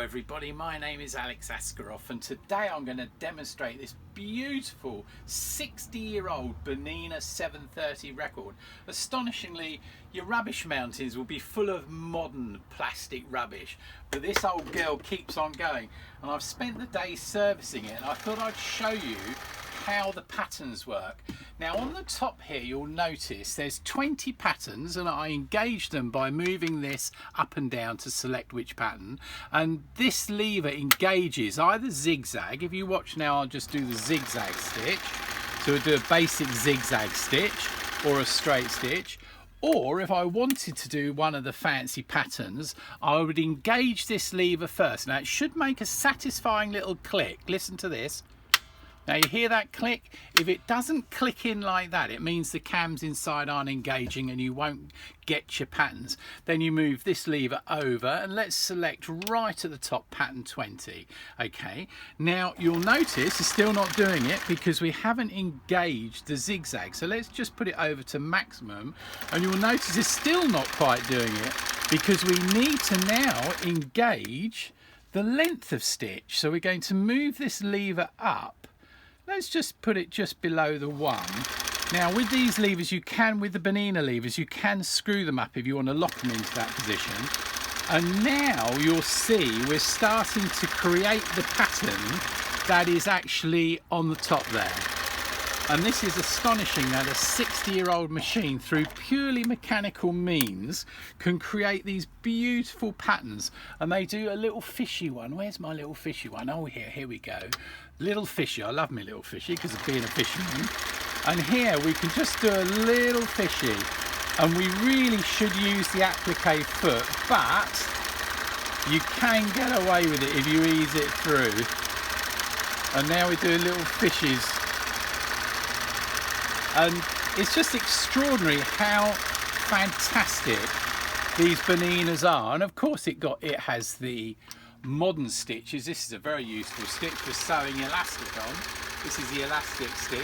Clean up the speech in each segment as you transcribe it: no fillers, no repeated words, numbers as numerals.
everybody, my name is Askaroff and today I'm going to demonstrate this beautiful 60-year-old Bernina 730 record. Astonishingly, your rubbish mountains will be full of modern plastic rubbish, but this old girl keeps on going, and I've spent the day servicing it and I thought I'd show you how the patterns work. Now on the top here you'll notice there's 20 patterns, and I engage them by moving this up and down to select which pattern, and this lever engages either zigzag. If you watch now, I'll just do the zigzag stitch, so we'll do a basic zigzag stitch or a straight stitch. Or if I wanted to do one of the fancy patterns, I would engage this lever first. Now it should make a satisfying little click. Listen to this. Now you hear that click? If it doesn't click in like that, it means the cams inside aren't engaging and you won't get your patterns. Then you move this lever over and let's select right at the top pattern 20. Okay, now you'll notice it's still not doing it because we haven't engaged the zigzag. So let's just put it over to maximum, and you'll notice it's still not quite doing it because we need to now engage the length of stitch. So we're going to move this lever up. Let's just put it just below the 1. Now with these levers, you can, with the Bernina levers, you can screw them up if you want to lock them into that position. And now you'll see we're starting to create the pattern that is actually on the top there. And this is astonishing that a 60-year-old machine, through purely mechanical means, can create these beautiful patterns. And they do a little fishy one. Where's my little fishy one? Oh, here we go. Little fishy. I love my little fishy because of being a fisherman. And here we can just do a little fishy. And we really should use the applique foot, but you can get away with it if you ease it through. And now we do little fishes. And it's just extraordinary how fantastic these Berninas are. And of course it has the modern stitches. This is a very useful stitch for sewing elastic on. This is the elastic stitch.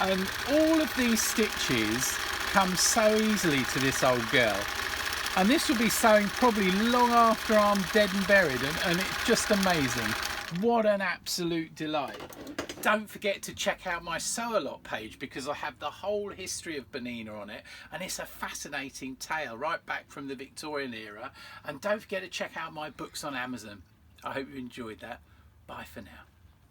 And all of these stitches come so easily to this old girl. And this will be sewing probably long after I'm dead and buried, and it's just amazing. What an absolute delight. Don't forget to check out my Sew A Lot page because I have the whole history of Bernina on it, and it's a fascinating tale right back from the Victorian era. And don't forget to check out my books on Amazon. I hope you enjoyed that. Bye for now.